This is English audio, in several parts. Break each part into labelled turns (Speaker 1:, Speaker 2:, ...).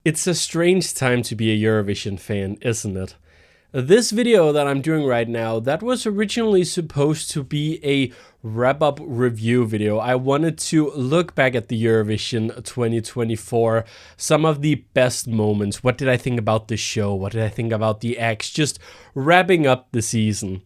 Speaker 1: It's a strange time to be a Eurovision fan, isn't it? This video that I'm doing right now, that was originally supposed to be a wrap-up review video. I wanted to look back at the Eurovision 2024, some of the best moments. What did I think about the show? What did I think about the acts? Just wrapping up the season.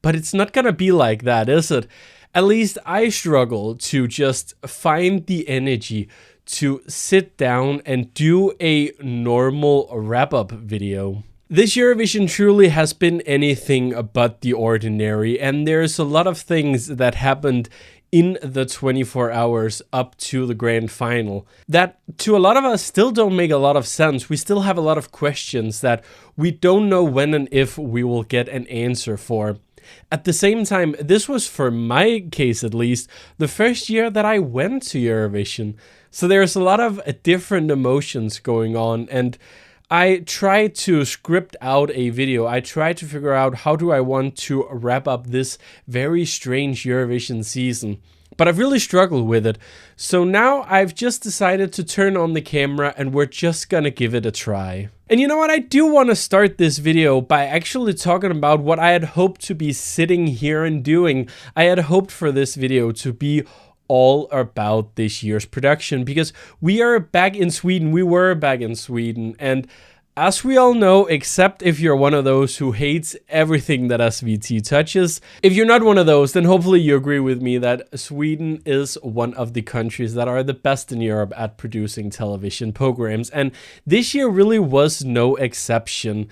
Speaker 1: But it's not gonna be like that, is it? At least I struggle to just find the energy to sit down and do a normal wrap-up video. This Eurovision truly has been anything but the ordinary, and there's a lot of things that happened in the 24 hours up to the grand final that to a lot of us still don't make a lot of sense. We still have a lot of questions that we don't know when and if we will get an answer for. At the same time, this was, for my case at least, the first year that I went to Eurovision. So there's a lot of different emotions going on, and I tried to script out a video. I tried to figure out how do I want to wrap up this very strange Eurovision season. But I've really struggled with it. So now I've just decided to turn on the camera and we're just gonna give it a try. And you know what? I do want to start this video by actually talking about what I had hoped to be sitting here and doing. I had hoped for this video to be all about this year's production because we are back in Sweden. We were back in Sweden, and as we all know, except if you're one of those who hates everything that SVT touches, if you're not one of those, then hopefully you agree with me that Sweden is one of the countries that are the best in Europe at producing television programs, and this year really was no exception.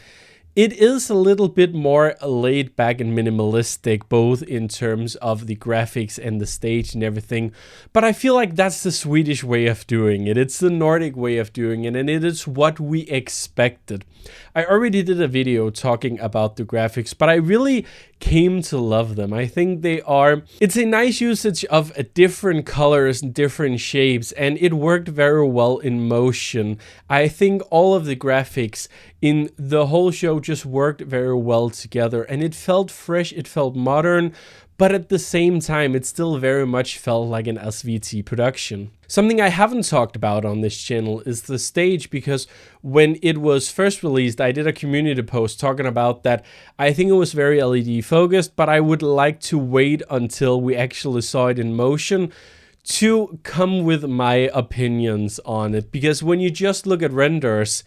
Speaker 1: It is a little bit more laid back and minimalistic, both in terms of the graphics and the stage and everything. But I feel like that's the Swedish way of doing it. It's the Nordic way of doing it, and it is what we expected. I already did a video talking about the graphics, but I really came to love them. I think it's a nice usage of different colors and different shapes, and it worked very well in motion. I think all of the graphics in the whole show just worked very well together, and it felt fresh, it felt modern, but at the same time, it still very much felt like an SVT production. Something I haven't talked about on this channel is the stage, because when it was first released, I did a community post talking about that. I think it was very LED focused, but I would like to wait until we actually saw it in motion to come with my opinions on it, because when you just look at renders,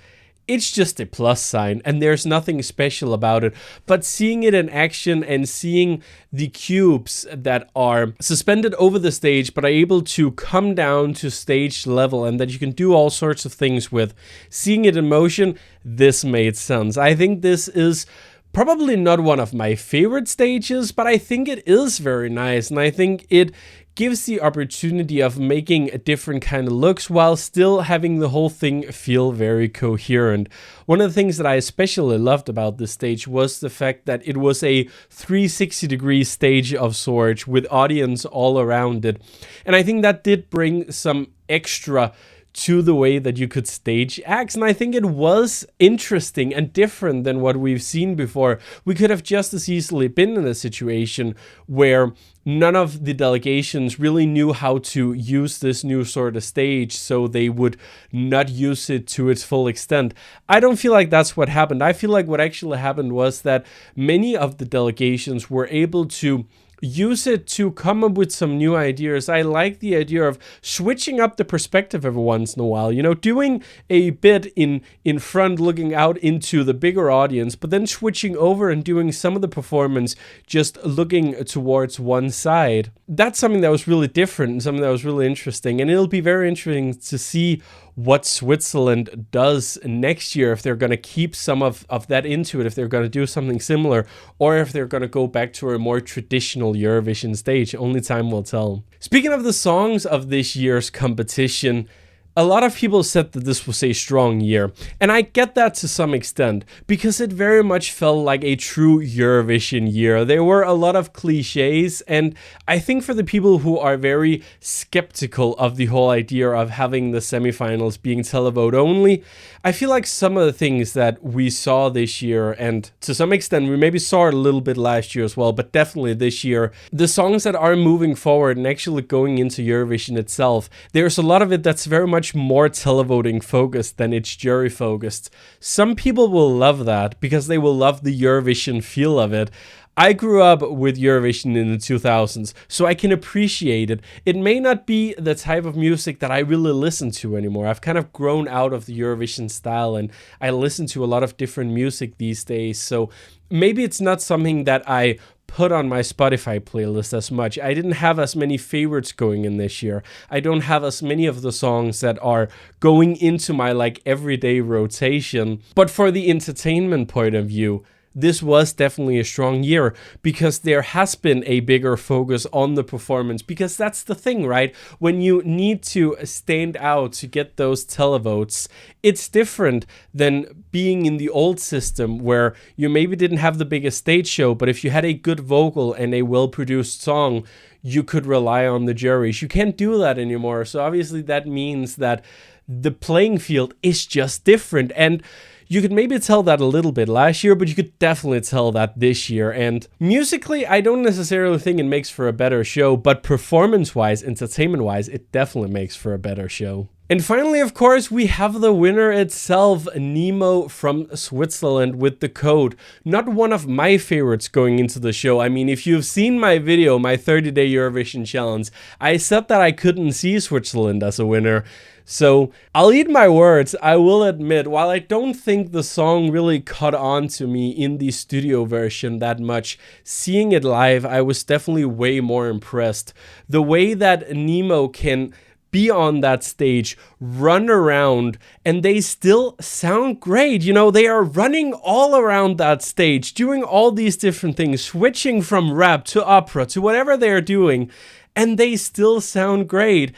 Speaker 1: it's just a plus sign and there's nothing special about it. But seeing it in action and seeing the cubes that are suspended over the stage but are able to come down to stage level and that you can do all sorts of things with, seeing it in motion, this made sense. I think this is probably not one of my favorite stages, but I think it is very nice, and I think it gives the opportunity of making a different kind of looks while still having the whole thing feel very coherent. One of the things that I especially loved about this stage was the fact that it was a 360-degree stage of sorts with audience all around it. And I think that did bring some extra to the way that you could stage acts, and I think it was interesting and different than what we've seen before. We could have just as easily been in a situation where none of the delegations really knew how to use this new sort of stage, so they would not use it to its full extent. I don't feel like that's what happened. I feel like what actually happened was that many of the delegations were able to use it to come up with some new ideas. I like the idea of switching up the perspective every once in a while, you know, doing a bit in front looking out into the bigger audience, but then switching over and doing some of the performance just looking towards one side. That's something that was really different and something that was really interesting, and it'll be very interesting to see what Switzerland does next year, if they're going to keep some of that into it, if they're going to do something similar, or if they're going to go back to a more traditional Eurovision stage. Only time will tell. Speaking of the songs of this year's competition, a lot of people said that this was a strong year, and I get that to some extent, because it very much felt like a true Eurovision year. There were a lot of cliches, and I think for the people who are very skeptical of the whole idea of having the semifinals being televote only, I feel like some of the things that we saw this year, and to some extent we maybe saw it a little bit last year as well, but definitely this year, the songs that are moving forward and actually going into Eurovision itself, there's a lot of it that's very much much more televoting focused than it's jury focused. Some people will love that because they will love the Eurovision feel of it. I grew up with Eurovision in the 2000s, so I can appreciate it. It may not be the type of music that I really listen to anymore. I've kind of grown out of the Eurovision style, and I listen to a lot of different music these days, so maybe it's not something that I put on my Spotify playlist as much. I didn't have as many favorites going in this year. I don't have as many of the songs that are going into my like everyday rotation. But for the entertainment point of view, this was definitely a strong year because there has been a bigger focus on the performance, because that's the thing, right? When you need to stand out to get those televotes, it's different than being in the old system where you maybe didn't have the biggest stage show, but if you had a good vocal and a well-produced song, you could rely on the juries. You can't do that anymore. So obviously that means that the playing field is just different. And you could maybe tell that a little bit last year, but you could definitely tell that this year. And musically, I don't necessarily think it makes for a better show, but performance-wise, entertainment-wise, it definitely makes for a better show. And finally, of course, we have the winner itself, Nemo from Switzerland with the Code. Not one of my favorites going into the show. I mean, if you've seen my video, my 30-day Eurovision challenge, I said that I couldn't see Switzerland as a winner. So I'll eat my words. I will admit, while I don't think the song really caught on to me in the studio version that much, seeing it live, I was definitely way more impressed. The way that Nemo can be on that stage, run around, and they still sound great. You know, they are running all around that stage, doing all these different things, switching from rap to opera to whatever they're doing, and they still sound great.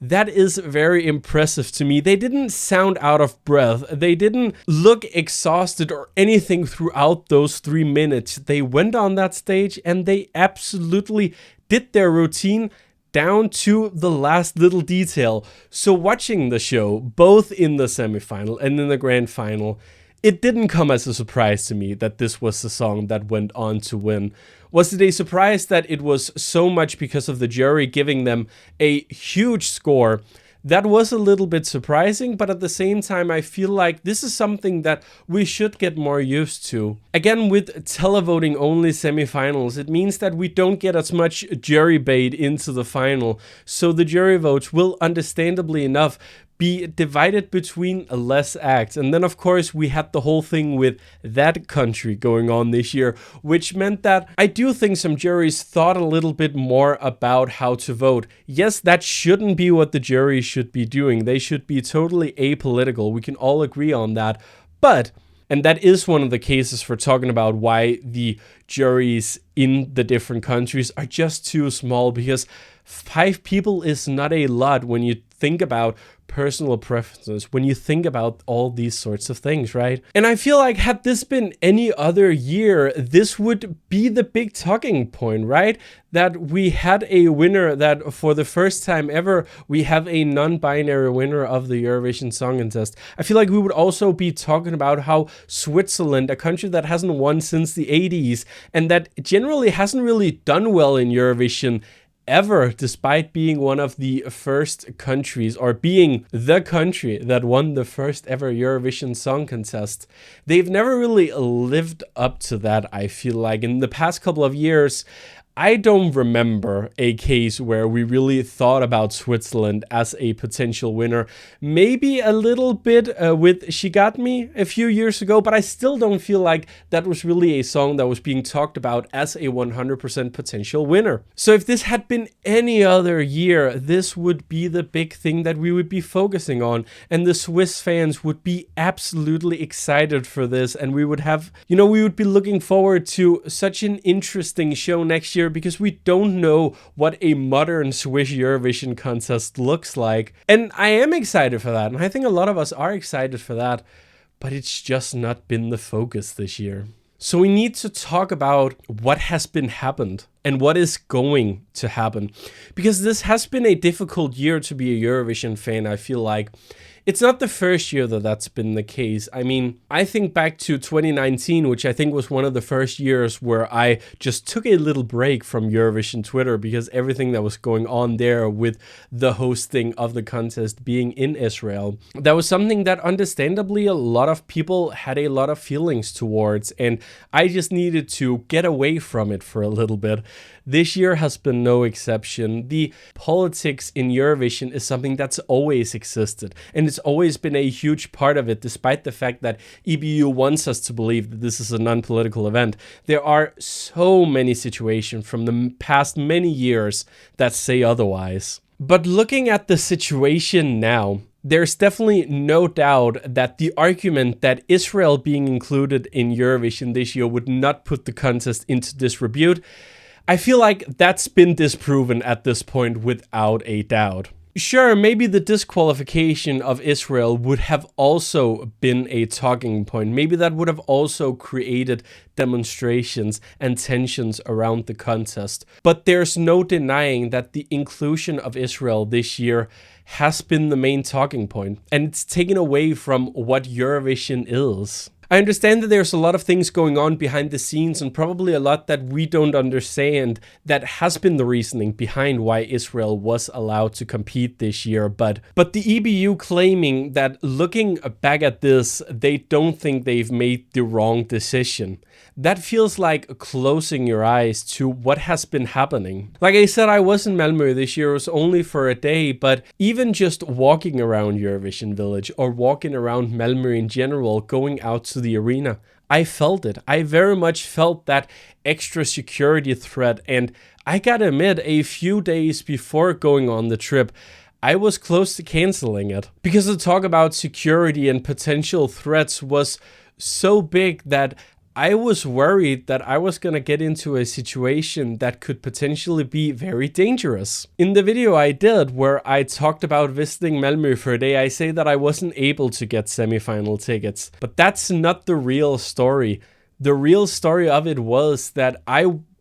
Speaker 1: That is very impressive to me. They didn't sound out of breath. They didn't look exhausted or anything throughout those 3 minutes. They went on that stage and they absolutely did their routine down to the last little detail. So watching the show, both in the semifinal and in the grand final, it didn't come as a surprise to me that this was the song that went on to win. Was it a surprise that it was so much because of the jury giving them a huge score? That was a little bit surprising, but at the same time, I feel like this is something that we should get more used to. Again, with televoting only semifinals, it means that we don't get as much jury bait into the final. So the jury votes will, understandably enough, be divided between less acts. And then, of course, we had the whole thing with that country going on this year, which meant that I do think some juries thought a little bit more about how to vote. Yes, that shouldn't be what the jury should be doing. They should be totally apolitical. We can all agree on that. But, and that is one of the cases for talking about why the juries in the different countries are just too small, because 5 people is not a lot when you think about personal preferences, when you think about all these sorts of things, right? And I feel like had this been any other year, this would be the big talking point, right? That we had a winner, that for the first time ever, we have a non-binary winner of the Eurovision Song Contest. I feel like we would also be talking about how Switzerland, a country that hasn't won since the 80s, and that generally hasn't really done well in Eurovision ever, despite being one of the first countries, or being the country that won the first ever Eurovision Song Contest. They've never really lived up to that, I feel like. In the past couple of years, I don't remember a case where we really thought about Switzerland as a potential winner. Maybe a little bit with She Got Me a few years ago, but I still don't feel like that was really a song that was being talked about as a 100% potential winner. So if this had been any other year, this would be the big thing that we would be focusing on, and the Swiss fans would be absolutely excited for this, and we would have, we would be looking forward to such an interesting show next year, because we don't know what a modern Swiss Eurovision contest looks like. And I am excited for that, and I think a lot of us are excited for that, but it's just not been the focus this year. So we need to talk about what has been happened and what is going to happen, because this has been a difficult year to be a Eurovision fan, I feel like. It's not the first year that that's been the case. I mean, I think back to 2019, which I think was one of the first years where I just took a little break from Eurovision Twitter because everything that was going on there with the hosting of the contest being in Israel, that was something that understandably a lot of people had a lot of feelings towards, and I just needed to get away from it for a little bit. This year has been no exception. The politics in Eurovision is something that's always existed, and it's always been a huge part of it, despite the fact that EBU wants us to believe that this is a non-political event. There are so many situations from the past many years that say otherwise. But looking at the situation now, there's definitely no doubt that the argument that Israel being included in Eurovision this year would not put the contest into disrepute, I feel like that's been disproven at this point without a doubt. Sure, maybe the disqualification of Israel would have also been a talking point. Maybe that would have also created demonstrations and tensions around the contest. But there's no denying that the inclusion of Israel this year has been the main talking point, and it's taken away from what Eurovision is. I understand that there's a lot of things going on behind the scenes, and probably a lot that we don't understand that has been the reasoning behind why Israel was allowed to compete this year. But the EBU claiming that looking back at this, they don't think they've made the wrong decision. That feels like closing your eyes to what has been happening. Like I said, I was in Malmö this year. It was only for a day, but even just walking around Eurovision Village or walking around Malmö in general, going out to the arena, I felt it. I very much felt that extra security threat, and I gotta admit, a few days before going on the trip, I was close to canceling it because the talk about security and potential threats was so big that I was worried that I was gonna get into a situation that could potentially be very dangerous. In the video I did where I talked about visiting Malmö for a day, I say that I wasn't able to get semifinal tickets, but that's not the real story. The real story of it was that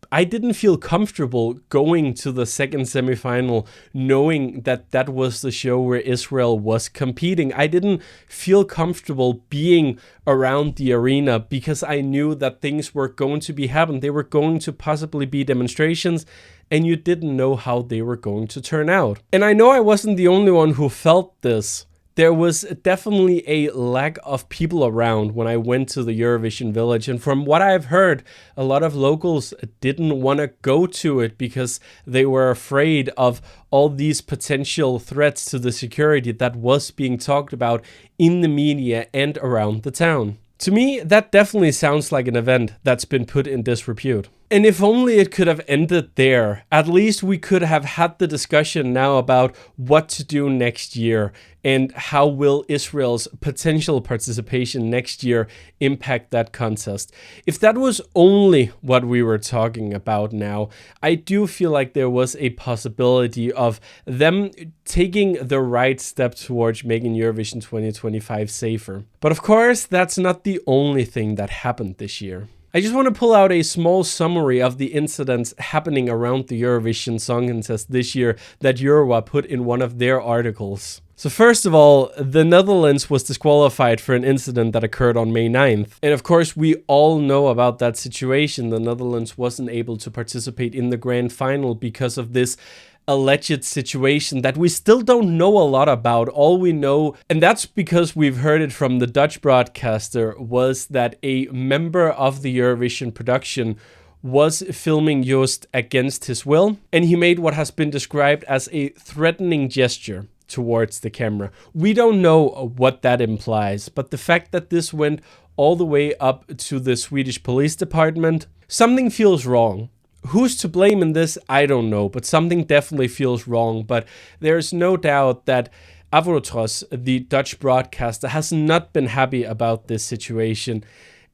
Speaker 1: I didn't feel comfortable going to the second semifinal knowing that that was the show where Israel was competing. I didn't feel comfortable being around the arena because I knew that things were going to be happening. They were going to possibly be demonstrations, and you didn't know how they were going to turn out. And I know I wasn't the only one who felt this. There was definitely a lack of people around when I went to the Eurovision Village, and from what I've heard, a lot of locals didn't want to go to it because they were afraid of all these potential threats to the security that was being talked about in the media and around the town. To me, that definitely sounds like an event that's been put in disrepute. And if only it could have ended there. At least we could have had the discussion now about what to do next year and how will Israel's potential participation next year impact that contest. If that was only what we were talking about now, I do feel like there was a possibility of them taking the right step towards making Eurovision 2025 safer. But of course, that's not the only thing that happened this year. I just want to pull out a small summary of the incidents happening around the Eurovision Song Contest this year that Eurova put in one of their articles. So first of all, the Netherlands was disqualified for an incident that occurred on May 9th. And of course, we all know about that situation. The Netherlands wasn't able to participate in the grand final because of this alleged situation that we still don't know a lot about. All we know, and that's because we've heard it from the Dutch broadcaster, was that a member of the Eurovision production was filming Joost against his will, and he made what has been described as a threatening gesture towards the camera. We don't know what that implies, but the fact that this went all the way up to the Swedish police department, something feels wrong. Who's to blame in this? I don't know, but something definitely feels wrong. But there's no doubt that Avrotros, the Dutch broadcaster, has not been happy about this situation.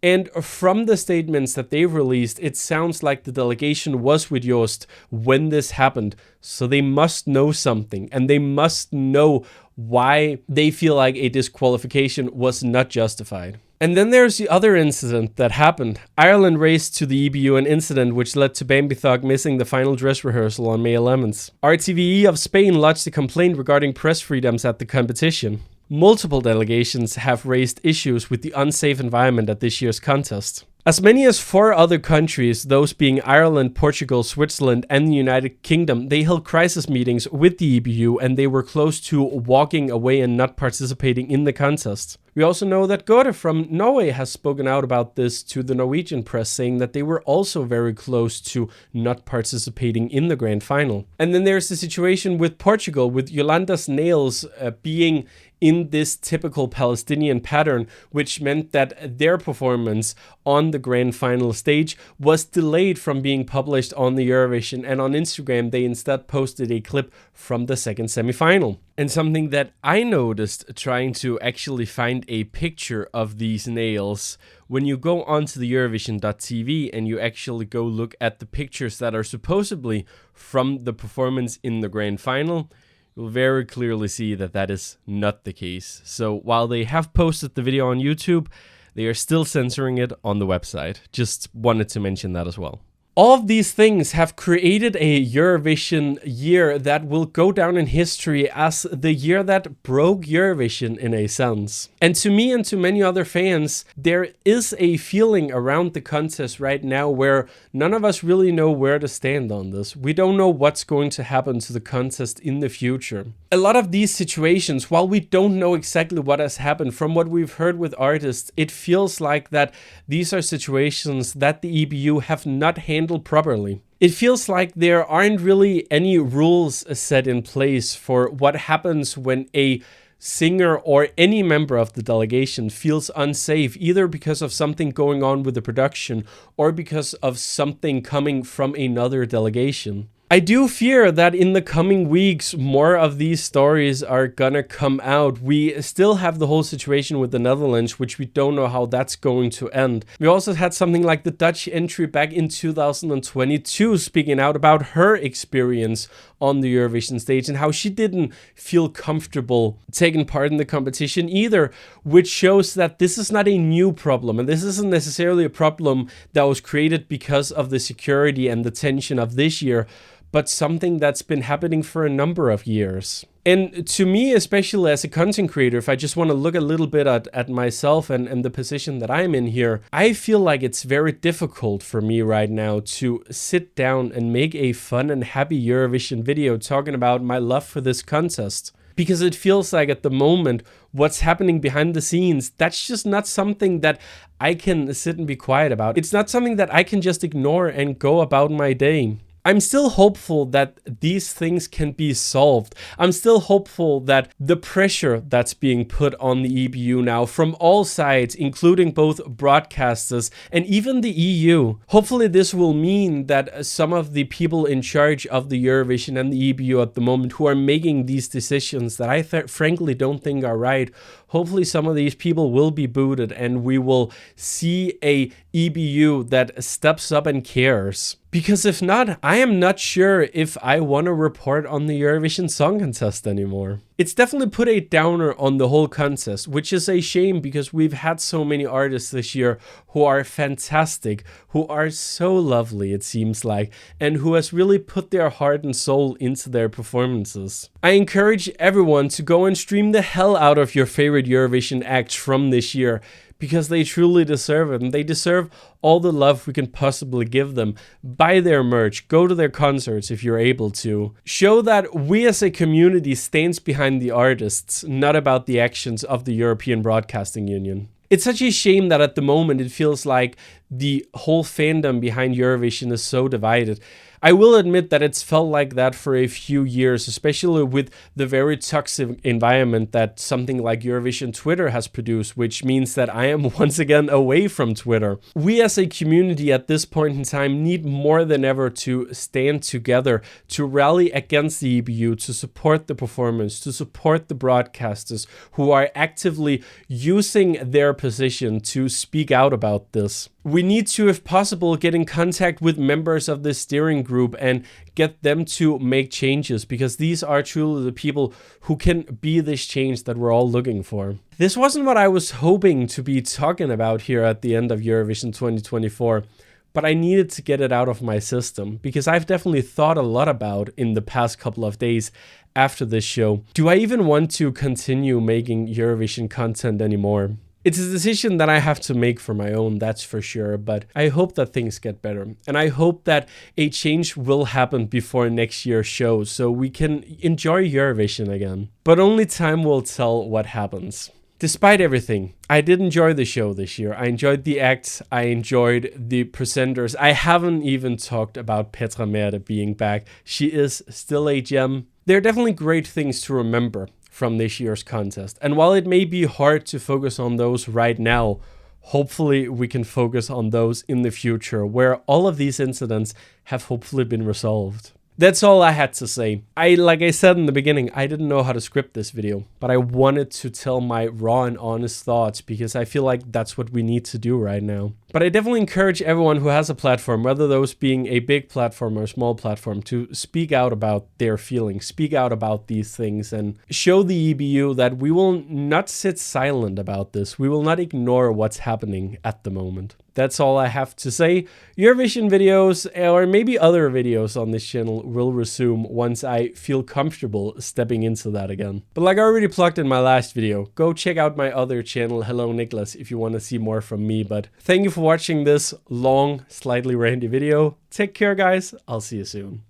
Speaker 1: And from the statements that they've released, it sounds like the delegation was with Joost when this happened. So they must know something, and they must know why they feel like a disqualification was not justified. And then there's the other incident that happened. Ireland raised to the EBU an incident which led to Bambi Thug missing the final dress rehearsal on May 11th. RTVE of Spain lodged a complaint regarding press freedoms at the competition. multiple delegations have raised issues with the unsafe environment at this year's contest. As many as 4 other countries, those being Ireland, Portugal, Switzerland, and the United Kingdom, they held crisis meetings with the EBU and they were close to walking away and not participating in the contest. We also know that RØDE from Norway has spoken out about this to the Norwegian press, saying that they were also very close to not participating in the grand final. And then there's the situation with Portugal, with Yolanda's nails being in this typical Palestinian pattern, which meant that their performance on the grand final stage was delayed from being published on the Eurovision, and on Instagram they instead posted a clip from the second semi-final. And something that I noticed trying to actually find a picture of these nails, when you go onto the Eurovision.tv and you actually go look at the pictures that are supposedly from the performance in the grand final, you'll very clearly see that that is not the case. So while they have posted the video on YouTube, they are still censoring it on the website. Just wanted to mention that as well. All of these things have created a Eurovision year that will go down in history as the year that broke Eurovision in a sense. And to me and to many other fans, there is a feeling around the contest right now where none of us really know where to stand on this. We don't know what's going to happen to the contest in the future. A lot of these situations, while we don't know exactly what has happened, from what we've heard with artists, it feels like that these are situations that the EBU have not handled properly. It feels like there aren't really any rules set in place for what happens when a singer or any member of the delegation feels unsafe, either because of something going on with the production or because of something coming from another delegation. I do fear that in the coming weeks, more of these stories are gonna come out. We still have the whole situation with the Netherlands, which we don't know how that's going to end. We also had something like the Dutch entry back in 2022 speaking out about her experience on the Eurovision stage and how she didn't feel comfortable taking part in the competition either, which shows that this is not a new problem, and this isn't necessarily a problem that was created because of the security and the tension of this year, but something that's been happening for a number of years. And to me, especially as a content creator, if I just want to look a little bit at myself and the position that I'm in here, I feel like it's very difficult for me right now to sit down and make a fun and happy Eurovision video talking about my love for this contest. Because it feels like at the moment, what's happening behind the scenes, that's just not something that I can sit and be quiet about. It's not something that I can just ignore and go about my day. I'm still hopeful that these things can be solved. I'm still hopeful that the pressure that's being put on the EBU now from all sides, including both broadcasters and even the EU, hopefully this will mean that some of the people in charge of the Eurovision and the EBU at the moment who are making these decisions that I frankly don't think are right, hopefully some of these people will be booted and we will see a EBU that steps up and cares. Because if not, I am not sure if I want to report on the Eurovision Song Contest anymore. It's definitely put a downer on the whole contest, which is a shame because we've had so many artists this year who are fantastic, who are so lovely, it seems like, and who has really put their heart and soul into their performances. I encourage everyone to go and stream the hell out of your favorite Eurovision acts from this year, because they truly deserve it, and they deserve all the love we can possibly give them. Buy their merch, go to their concerts if you're able to. Show that we as a community stands behind the artists, not about the actions of the European Broadcasting Union. It's such a shame that at the moment it feels like the whole fandom behind Eurovision is so divided. I will admit that it's felt like that for a few years, especially with the very toxic environment that something like Eurovision Twitter has produced, which means that I am once again away from Twitter. We as a community at this point in time need more than ever to stand together, to rally against the EBU, to support the performance, to support the broadcasters who are actively using their position to speak out about this. We need to, if possible, get in contact with members of the steering group and get them to make changes, because these are truly the people who can be this change that we're all looking for. This wasn't what I was hoping to be talking about here at the end of Eurovision 2024, but I needed to get it out of my system because I've definitely thought a lot about in the past couple of days after this show. Do I even want to continue making Eurovision content anymore? It's a decision that I have to make for my own, that's for sure, but I hope that things get better. And I hope that a change will happen before next year's show so we can enjoy Eurovision again. But only time will tell what happens. Despite everything, I did enjoy the show this year. I enjoyed the acts, I enjoyed the presenters. I haven't even talked about Petra Merde being back. She is still a gem. There are definitely great things to remember from this year's contest. And while it may be hard to focus on those right now, hopefully we can focus on those in the future where all of these incidents have hopefully been resolved. That's all I had to say. Like I said in the beginning, I didn't know how to script this video, but I wanted to tell my raw and honest thoughts because I feel like that's what we need to do right now. But I definitely encourage everyone who has a platform, whether those being a big platform or a small platform, to speak out about their feelings, speak out about these things, and show the EBU that we will not sit silent about this. We will not ignore what's happening at the moment. That's all I have to say. Eurovision videos, or maybe other videos on this channel, will resume once I feel comfortable stepping into that again. But like I already plugged in my last video, go check out my other channel, Hello Niklas, if you want to see more from me. But thank you for watching this long, slightly ranty video. Take care, guys. I'll see you soon.